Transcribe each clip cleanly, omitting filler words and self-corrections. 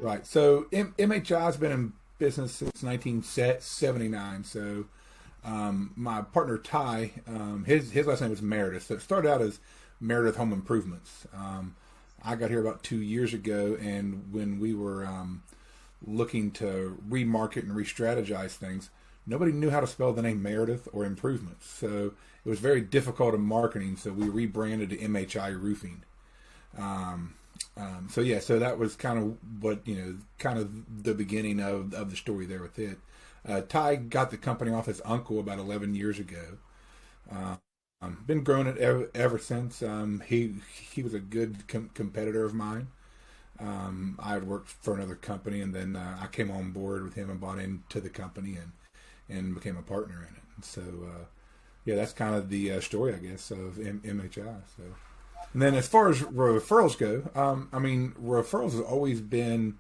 Right. So MHI has been in business since 1979. So my partner Ty, his last name was Meredith. So it started out as Meredith Home Improvements. I got here about 2 years ago, and when we were looking to remarket and re-strategize things, nobody knew how to spell the name Meredith or Improvements. So it was very difficult in marketing. So we rebranded to MHI Roofing. So that was kind of what, kind of the beginning of the story there with it. Ty got the company off his uncle about 11 years ago. Been growing it ever since. He was a good competitor of mine. I had worked for another company, and then I came on board with him and bought into the company and became a partner in it. And so, that's kind of the story, I guess, of MHI. So. And then as far as referrals go, referrals has always been,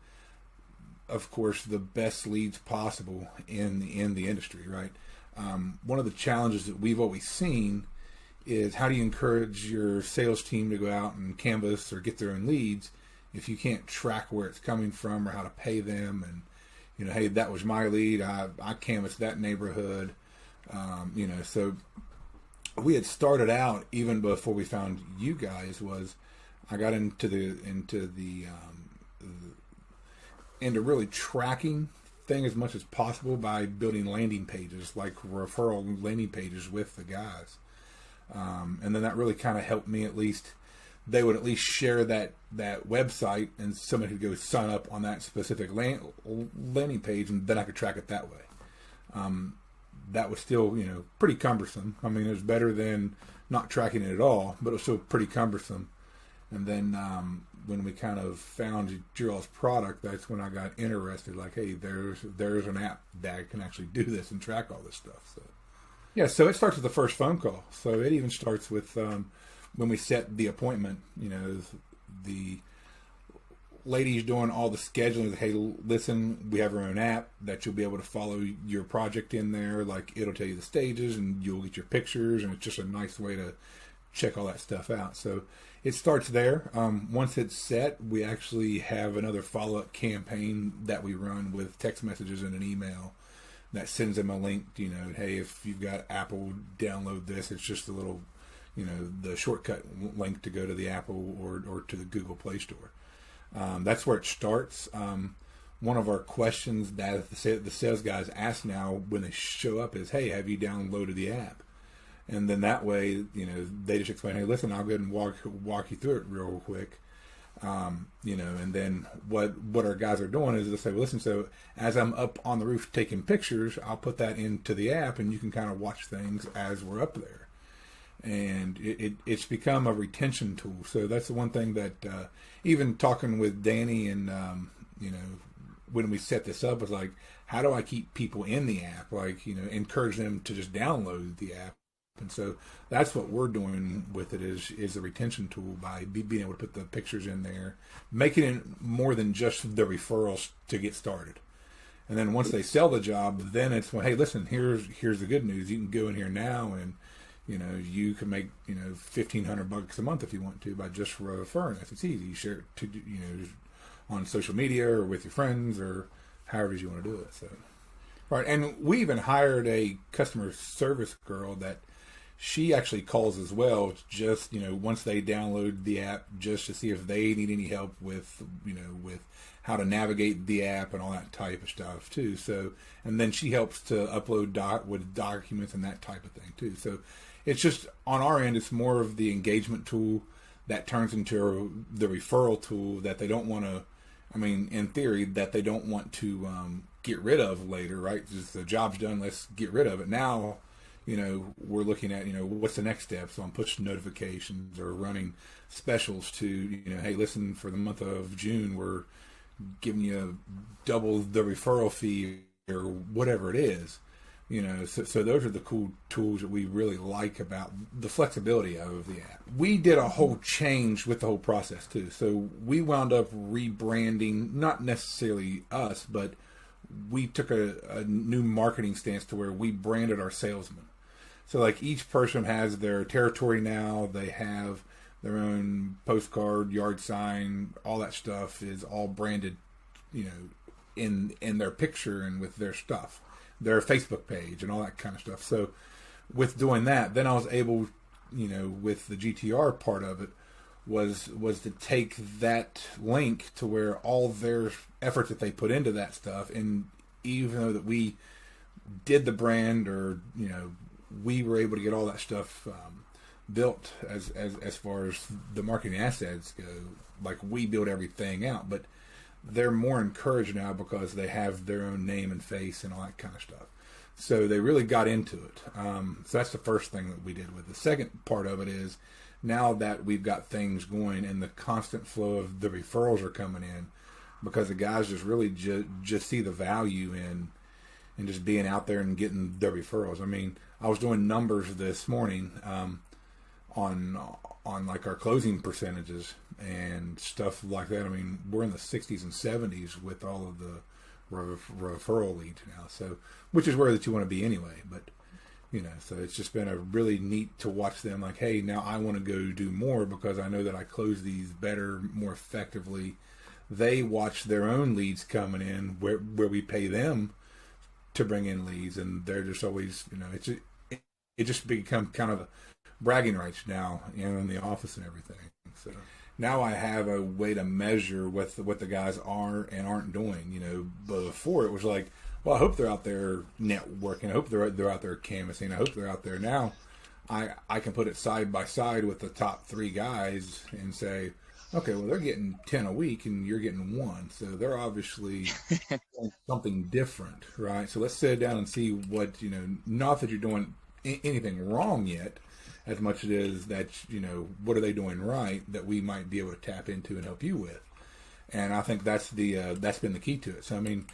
of course, the best leads possible in the industry, right? One of the challenges that we've always seen is how do you encourage your sales team to go out and canvas or get their own leads if you can't track where it's coming from or how to pay them, and hey, that was my lead, I canvassed that neighborhood, so we had started out even before we found you guys. Was I got into really tracking things as much as possible by building landing pages, like referral landing pages with the guys, and then that really kind of helped me. At least they would at least share that website, and somebody could go sign up on that specific landing page, and then I could track it that way. That was still, pretty cumbersome. I mean, it was better than not tracking it at all, but it was still pretty cumbersome. And then when we kind of found your product, that's when I got interested. Like, hey, there's an app that can actually do this and track all this stuff. So, so it starts with the first phone call. So it even starts with when we set the appointment. The lady's doing all the scheduling. Hey, listen, we have our own app that you'll be able to follow your project in there. Like, it'll tell you the stages, and you'll get your pictures, and it's just a nice way to check all that stuff out. So it starts there. Once it's set, we actually have another follow-up campaign that we run with text messages and an email that sends them a link. Hey, if you've got Apple, download this. It's just a little, the shortcut link to go to the Apple or to the Google Play Store. That's where it starts. One of our questions that the sales guys ask now when they show up is, hey, have you downloaded the app? And then that way, they just explain, hey, listen, I'll go ahead and walk you through it real quick. And then what our guys are doing is they'll say, well, listen, so as I'm up on the roof taking pictures, I'll put that into the app, and you can kind of watch things as we're up there. And it's become a retention tool. So that's the one thing that even talking with Danny and when we set this up, was like, how do I keep people in the app? Like, encourage them to just download the app. And so that's what we're doing with it is a retention tool by being able to put the pictures in there, making it more than just the referrals to get started. And then once they sell the job, then it's, well, hey, listen, here's the good news. You can go in here now and you can make, $1,500 a month if you want to by just referring us. It's easy. You share it to, on social media or with your friends or however you want to do it. So, right. And we even hired a customer service girl that she actually calls as well, just, once they download the app, just to see if they need any help with, with how to navigate the app and all that type of stuff too. So, and then she helps to upload with documents and that type of thing too. So it's just, on our end, it's more of the engagement tool that turns into the referral tool that they don't want to, in theory, that they don't want to get rid of later, right? Just the job's done, let's get rid of it. Now, we're looking at, what's the next step? So I'm pushing notifications or running specials to, hey, listen, for the month of June, we're giving you double the referral fee or whatever it is. So those are the cool tools that we really like about the flexibility of the app. We did a whole change with the whole process too. So we wound up rebranding, not necessarily us, but we took a new marketing stance to where we branded our salesmen. So like each person has their territory now. They have their own postcard, yard sign, all that stuff is all branded in their picture and with their stuff, their Facebook page and all that kind of stuff. So with doing that, then I was able, with the GTR part of it, was to take that link to where all their efforts that they put into that stuff, and even though that we did the brand, or we were able to get all that stuff built as far as the marketing assets go, like we build everything out, but they're more encouraged now because they have their own name and face and all that kind of stuff. So they really got into it. So that's the first thing that we did with it. The second part of it is, now that we've got things going and the constant flow of the referrals are coming in, because the guys just really just see the value in just being out there and getting the referrals. I mean, I was doing numbers this morning on like our closing percentages and stuff like that. I mean, we're in the 60s and 70s with all of the referral leads now, so which is where that you want to be anyway. But so it's just been a really neat to watch them, like, hey, now I want to go do more because I know that I close these better, more effectively. They watch their own leads coming in where we pay them to bring in leads, and they're just always, it just become kind of a bragging rights now, in the office and everything. So now I have a way to measure what the guys are and aren't doing. But before it was like, well, I hope they're out there networking. I hope they're out there canvassing. I hope they're out there. Now I can put it side by side with the top 3 guys and say, okay, well, they're getting 10 a week and you're getting 1. So they're obviously doing something different, right? So let's sit down and see what, not that you're doing anything wrong yet, as much as it is that, what are they doing right that we might be able to tap into and help you with. And I think that's been the key to it. So, I mean,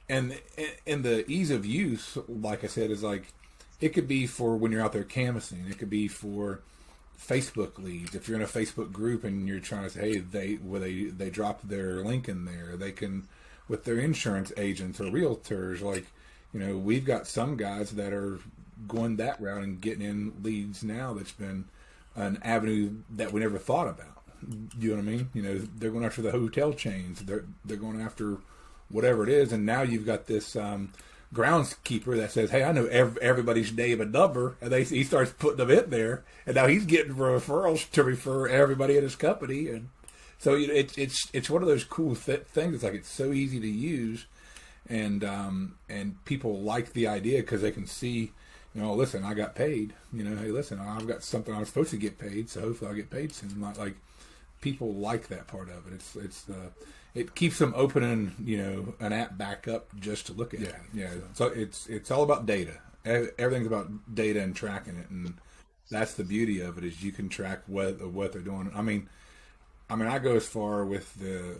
and the ease of use, like I said, is like, it could be for when you're out there canvassing. It could be for Facebook leads. If you're in a Facebook group and you're trying to say, hey, they dropped their link in there, they can, with their insurance agents or realtors, like, we've got some guys that are going that route and getting in leads now. That's been an avenue that we never thought about. You know what I mean? They're going after the hotel chains. They're going after whatever it is, and now you've got this groundskeeper that says, hey, I know everybody's name and number, and he starts putting them in there, and now he's getting referrals to refer everybody in his company. And so it's one of those cool things. It's like, it's so easy to use, and people like the idea because they can see, listen, I got paid. Hey, listen, I've got something I'm supposed to get paid, so hopefully I'll get paid soon. Like people like that part of it. It keeps them opening, an app back up just to look at it. Yeah. So it's all about data. Everything's about data and tracking it, and that's the beauty of it, is you can track what they're doing. I mean, I go as far with the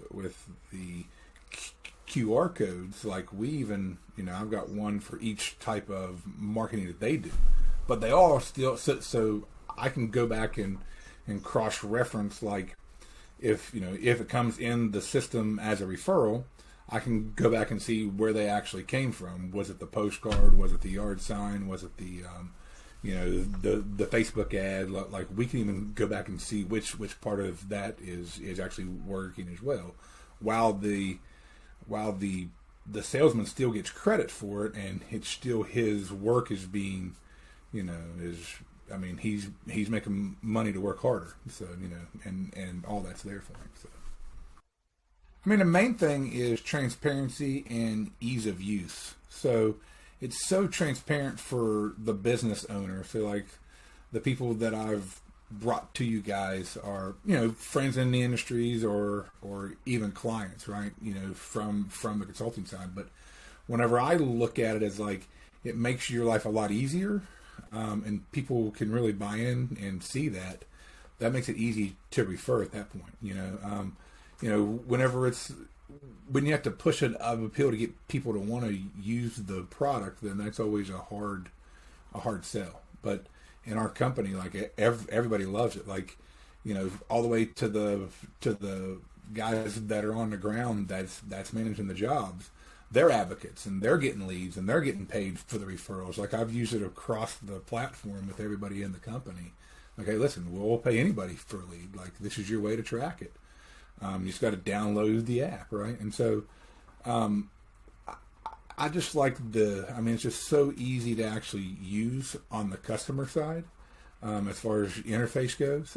QR codes. Like, we even, I've got one for each type of marketing that they do, but they all still so I can go back and cross reference, like, if it comes in the system as a referral, I can go back and see where they actually came from. Was it the postcard? Was it the yard sign? Was it the the Facebook ad? Like, we can even go back and see which part of that is actually working as well, while the salesman still gets credit for it, and it's still his work is being, he's making money to work harder. So, and all that's there for him. So, the main thing is transparency and ease of use. So it's so transparent for the business owner. So, like, the people that I've brought to you guys are, friends in the industries or even clients, right? From the consulting side. But whenever I look at it as, like, it makes your life a lot easier, and people can really buy in and see that makes it easy to refer at that point. When you have to push an appeal to get people to want to use the product, then that's always a hard sell. But in our company, like, everybody loves it. Like, all the way to the guys that are on the ground that's managing the jobs. They're advocates, and they're getting leads, and they're getting paid for the referrals. Like, I've used it across the platform with everybody in the company. Like, hey, listen, we'll pay anybody for a lead. Like, this is your way to track it. You just got to download the app, right? And so I just like it's just so easy to actually use on the customer side, as far as interface goes.